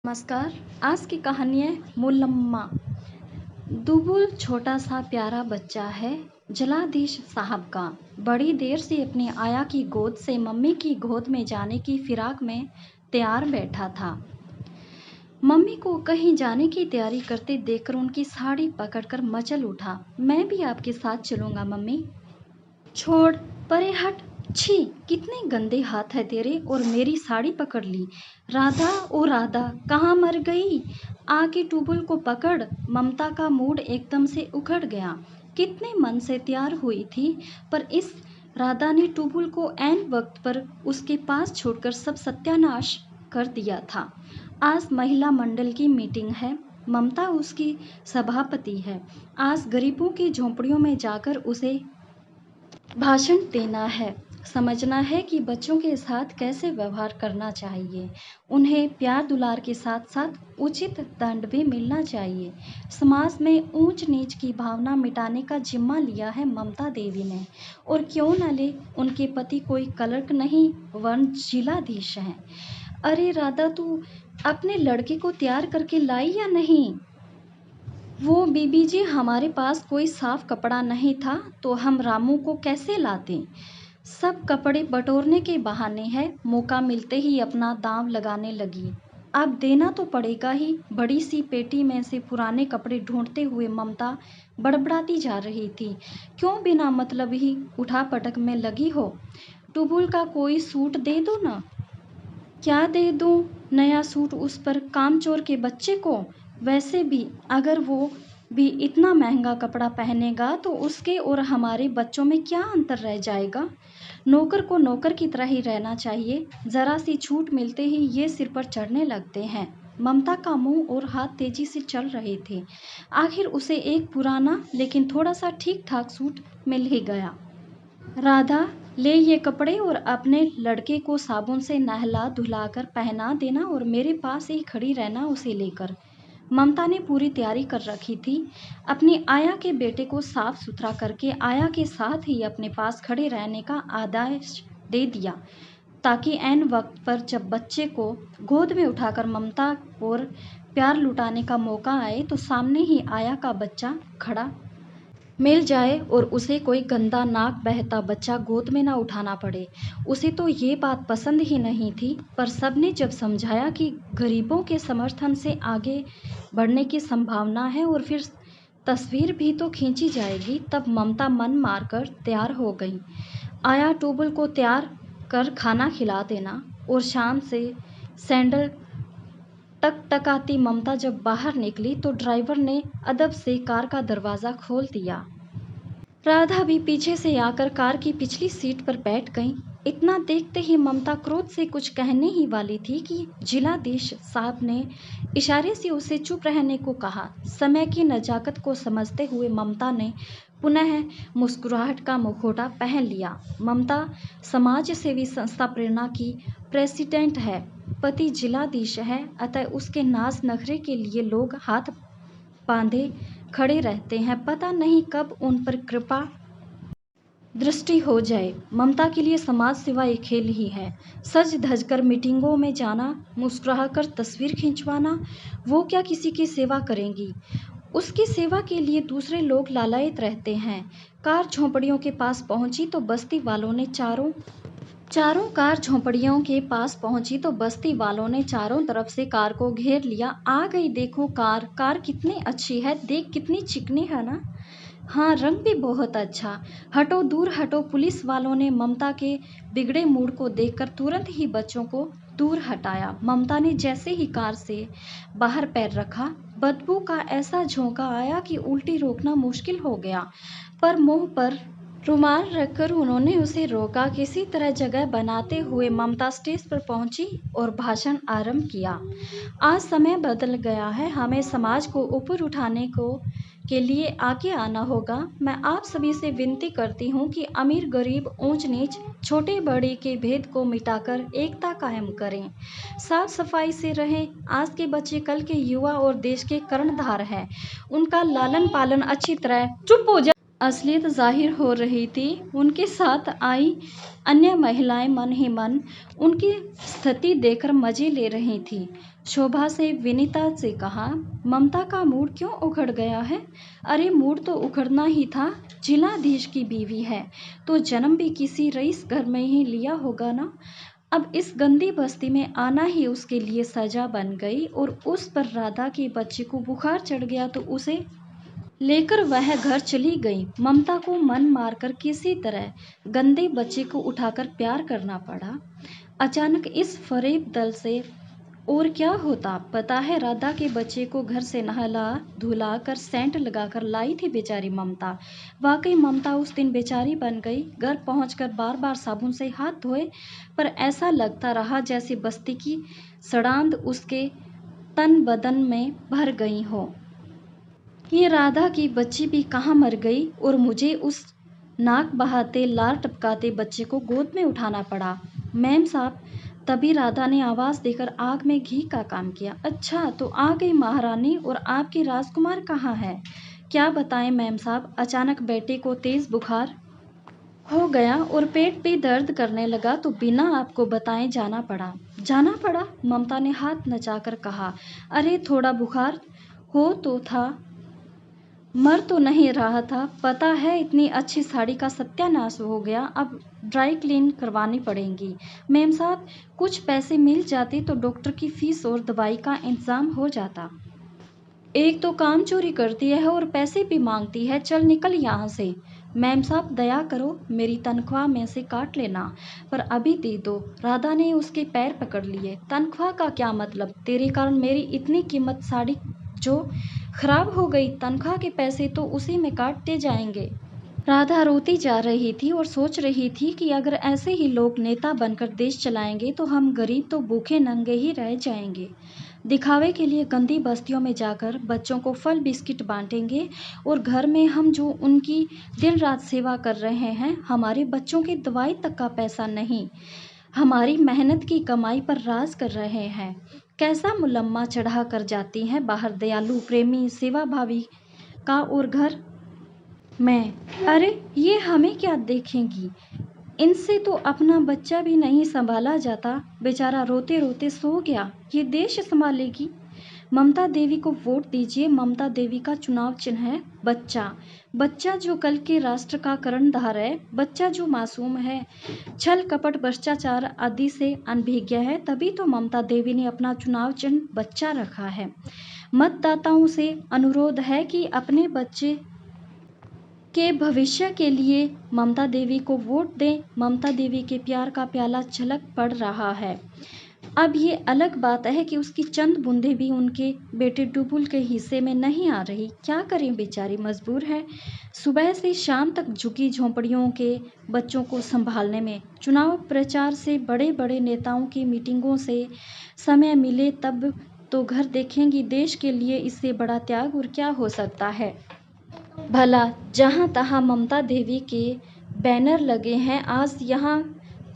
नमस्कार। आज की कहानी है मुलम्मा। दुबुल छोटा सा प्यारा बच्चा है जलाधीश साहब का। बड़ी देर से अपनी आया की गोद से मम्मी की गोद में जाने की फिराक में तैयार बैठा था। मम्मी को कहीं जाने की तैयारी करते देखकर उनकी साड़ी पकड़कर मचल उठा। मैं भी आपके साथ चलूँगा मम्मी। छोड़, परे हट। छी, कितने गंदे हाथ है तेरे। और मेरी साड़ी पकड़ ली। राधा ओ राधा, कहाँ मर गई? आके टुबुल को पकड़। ममता का मूड एकदम से उखड़ गया। कितने मन से तैयार हुई थी, पर इस राधा ने टुबुल को ऐन वक्त पर उसके पास छोड़कर सब सत्यानाश कर दिया था। आज महिला मंडल की मीटिंग है। ममता उसकी सभापति है। आज गरीबों की झोंपड़ियों में जाकर उसे भाषण देना है। समझना है कि बच्चों के साथ कैसे व्यवहार करना चाहिए। उन्हें प्यार दुलार के साथ साथ उचित दंड भी मिलना चाहिए। समाज में ऊंच नीच की भावना मिटाने का जिम्मा लिया है ममता देवी ने। और क्यों न ले, उनके पति कोई क्लर्क नहीं वरन जिलाधीश हैं। अरे राधा, तू अपने लड़के को तैयार करके लाई या नहीं? वो बीबी जी, हमारे पास कोई साफ कपड़ा नहीं था तो हम रामू को कैसे लाते? सब कपड़े बटोरने के बहाने है। मौका मिलते ही अपना दांव लगाने लगी। अब देना तो पड़ेगा ही। बड़ी सी पेटी में से पुराने कपड़े ढूंढते हुए ममता बड़बड़ाती जा रही थी। क्यों बिना मतलब ही उठा पटक में लगी हो? टुबुल का कोई सूट दे दो ना। क्या दे दूं? नया सूट उस पर कामचोर के बच्चे को? वैसे भी अगर वो भी इतना महंगा कपड़ा पहनेगा तो उसके और हमारे बच्चों में क्या अंतर रह जाएगा? नौकर को नौकर की तरह ही रहना चाहिए। जरा सी छूट मिलते ही ये सिर पर चढ़ने लगते हैं। ममता का मुंह और हाथ तेजी से चल रहे थे। आखिर उसे एक पुराना लेकिन थोड़ा सा ठीक ठाक सूट मिल ही गया। राधा, ले ये कपड़े और अपने लड़के को साबुन से नहला धुलाकर पहना देना और मेरे पास ही खड़ी रहना उसे लेकर। ममता ने पूरी तैयारी कर रखी थी। अपनी आया के बेटे को साफ सुथरा करके आया के साथ ही अपने पास खड़े रहने का आदेश दे दिया, ताकि ऐन वक्त पर जब बच्चे को गोद में उठाकर ममता और प्यार लुटाने का मौका आए तो सामने ही आया का बच्चा खड़ा मिल जाए और उसे कोई गंदा नाक बहता बच्चा गोद में ना उठाना पड़े। उसे तो ये बात पसंद ही नहीं थी, पर सबने जब समझाया कि गरीबों के समर्थन से आगे बढ़ने की संभावना है और फिर तस्वीर भी तो खींची जाएगी, तब ममता मन मारकर तैयार हो गई। आया, टुबुल को तैयार कर खाना खिला देना। और शाम से सैंडल टकटकाती ममता जब बाहर निकली तो ड्राइवर ने अदब से कार का दरवाज़ा खोल दिया। राधा भी पीछे से आकर कार की पिछली सीट पर बैठ गई। इतना देखते ही ममता क्रोध से कुछ कहने ही वाली थी कि जिलाधीश साहब ने इशारे से उसे चुप रहने को कहा। समय की नजाकत को समझते हुए ममता ने पुनः मुस्कुराहट का मुखौटा पहन लिया। ममता समाज सेवी संस्था प्रेरणा की प्रेसिडेंट है। पति जिलाधीश है, अतः उसके नाज नखरे के लिए लोग हाथ बांधे खड़े रहते हैं। पता नहीं कब उन पर कृपा दृष्टि हो जाए। ममता के लिए समाज सेवा एक खेल ही है। सज धज कर मीटिंगों में जाना, मुस्कुराकर तस्वीर खिंचवाना, वो क्या किसी की सेवा करेंगी? उसकी सेवा के लिए दूसरे लोग लालायित रहते हैं। कार झोंपड़ियों के पास पहुंची तो बस्ती वालों ने चारों कार झोंपड़ियों के पास पहुंची तो बस्ती वालों ने चारों तरफ से कार को घेर लिया। आ गई देखो कार कितनी अच्छी है, देख कितनी चिकनी है ना। हाँ, रंग भी बहुत अच्छा। हटो, दूर हटो। पुलिस वालों ने ममता के बिगड़े मूड को देखकर तुरंत ही बच्चों को दूर हटाया। ममता ने जैसे ही कार से बाहर पैर रखा, बदबू का ऐसा झोंका आया कि उल्टी रोकना मुश्किल हो गया, पर मुंह पर रुमाल रखकर उन्होंने उसे रोका। किसी तरह जगह बनाते हुए ममता स्टेज पर पहुंची और भाषण आरंभ किया। आज समय बदल गया है, हमें समाज को ऊपर उठाने के लिए आगे आना होगा। मैं आप सभी से विनती करती हूँ कि अमीर गरीब ऊंच नीच छोटे बड़े के भेद को मिटाकर एकता कायम करें, साफ सफाई से रहें। आज के बच्चे कल के युवा और देश के कर्णधार हैं। उनका लालन पालन अच्छी तरह चुप हो जा असलियत जाहिर हो रही थी। उनके साथ आई अन्य महिलाएं मन ही मन उनकी स्थिति देखकर मजे ले रही थीं। शोभा से विनीता से कहा, ममता का मूड क्यों उखड़ गया है? अरे मूड तो उखड़ना ही था, जिलाधीश की बीवी है तो जन्म भी किसी रईस घर में ही लिया होगा ना। अब इस गंदी बस्ती में आना ही उसके लिए सजा बन गई और उस पर राधा के बच्चे को बुखार चढ़ गया तो उसे लेकर वह घर चली गई। ममता को मन मारकर किसी तरह गंदे बच्चे को उठाकर प्यार करना पड़ा। अचानक इस फरेब दल से और क्या होता पता है? राधा के बच्चे को घर से नहला धुला कर सेंट लगाकर लाई थी बेचारी ममता। वाकई ममता उस दिन बेचारी बन गई। घर पहुंचकर बार बार साबुन से हाथ धोए पर ऐसा लगता रहा जैसे बस्ती की सड़ांध उसके तन बदन में भर गई हो। ये राधा की बच्ची भी कहाँ मर गई और मुझे उस नाक बहाते लार टपकाते बच्चे को गोद में उठाना पड़ा। मैम साहब, तभी राधा ने आवाज़ देकर आग में घी का काम किया। अच्छा तो आ गई महारानी, और आपके राजकुमार कहाँ है? क्या बताएं मैम साहब, अचानक बेटे को तेज़ बुखार हो गया और पेट भी दर्द करने लगा तो बिना आपको बताए जाना पड़ा। ममता ने हाथ नचाकर कहा, अरे थोड़ा बुखार हो तो था, मर तो नहीं रहा था। पता है इतनी अच्छी साड़ी का सत्यानाश हो गया, अब ड्राई क्लीन करवानी पड़ेगी। मैम साहब, कुछ पैसे मिल जाते तो डॉक्टर की फीस और दवाई का इंतजाम हो जाता। एक तो काम चोरी करती है और पैसे भी मांगती है, चल निकल यहाँ से। मैम साहब दया करो, मेरी तनख्वाह में से काट लेना, पर अभी दे दो। राधा ने उसके पैर पकड़ लिए। तनख्वाह का क्या मतलब? तेरे कारण मेरी इतनी कीमत साड़ी जो खराब हो गई, तनख्वाह के पैसे तो उसी में काटते जाएंगे। राधा रोती जा रही थी और सोच रही थी कि अगर ऐसे ही लोग नेता बनकर देश चलाएंगे तो हम गरीब तो भूखे नंगे ही रह जाएंगे। दिखावे के लिए गंदी बस्तियों में जाकर बच्चों को फल बिस्किट बांटेंगे और घर में हम जो उनकी दिन रात सेवा कर रहे हैं, हमारे बच्चों की दवाई तक का पैसा नहीं, हमारी मेहनत की कमाई पर राज कर रहे हैं। कैसा मुलम्मा चढ़ा कर जाती हैं बाहर दयालु प्रेमी सेवा भावी का, और घर में अरे ये हमें क्या देखेंगी, इनसे तो अपना बच्चा भी नहीं संभाला जाता। बेचारा रोते रोते सो गया, ये देश संभालेगी। ममता देवी को वोट दीजिए। ममता देवी का चुनाव चिन्ह है बच्चा। बच्चा जो कल के राष्ट्र का कर्णधार है, बच्चा जो मासूम है, छल कपट भ्रष्टाचार आदि से अनभिज्ञ है, तभी तो ममता देवी ने अपना चुनाव चिन्ह बच्चा रखा है। मतदाताओं से अनुरोध है कि अपने बच्चे के भविष्य के लिए ममता देवी को वोट दें। ममता देवी के प्यार का प्याला छलक पड़ रहा है। अब ये अलग बात है कि उसकी चंद बूंदें भी उनके बेटे टुलबुल के हिस्से में नहीं आ रही। क्या करें, बेचारी मजबूर है। सुबह से शाम तक झुग्गी झोंपड़ियों के बच्चों को संभालने में, चुनाव प्रचार से बड़े बड़े नेताओं की मीटिंगों से समय मिले तब तो घर देखेंगी। देश के लिए इससे बड़ा त्याग और क्या हो सकता है। भला जहाँ तहाँ ममता देवी के बैनर लगे हैं, आज यहाँ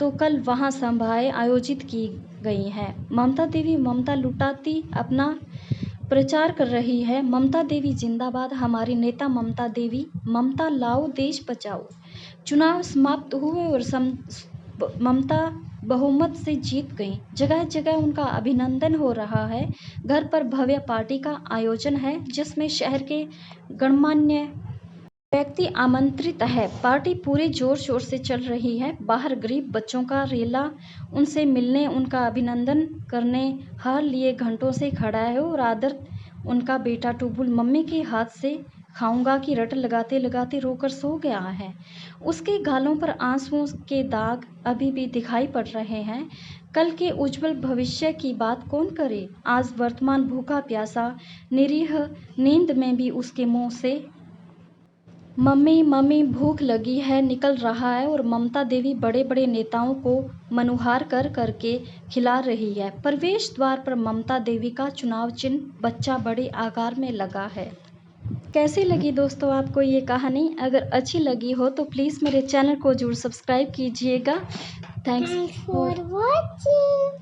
तो कल वहाँ सभाएं आयोजित की गई हैं। ममता देवी ममता लुटाती अपना प्रचार कर रही है। ममता देवी जिंदाबाद, हमारी नेता ममता देवी, ममता लाओ देश बचाओ। चुनाव समाप्त हुए और ममता बहुमत से जीत गई। जगह जगह उनका अभिनंदन हो रहा है। घर पर भव्य पार्टी का आयोजन है जिसमें शहर के गणमान्य व्यक्ति आमंत्रित है। पार्टी पूरे जोर शोर से चल रही है। बाहर गरीब बच्चों का रेला उनसे मिलने, उनका अभिनंदन करने हार लिए घंटों से खड़ा है और आदर उनका बेटा टुलबुल मम्मी के हाथ से खाऊंगा की रट लगाते लगाते रोकर सो गया है। उसके गालों पर आंसुओं के दाग अभी भी दिखाई पड़ रहे हैं। कल के उज्जवल भविष्य की बात कौन करे। आज वर्तमान भूखा प्यासा निरीह नींद में भी उसके मुंह से मम्मी मम्मी भूख लगी है निकल रहा है, और ममता देवी बड़े बड़े नेताओं को मनुहार कर करके खिला रही है। प्रवेश द्वार पर ममता देवी का चुनाव चिन्ह बच्चा बड़े आकार में लगा है। कैसी लगी दोस्तों आपको ये कहानी? अगर अच्छी लगी हो तो प्लीज़ मेरे चैनल को जरूर सब्सक्राइब कीजिएगा। Thanks for watching.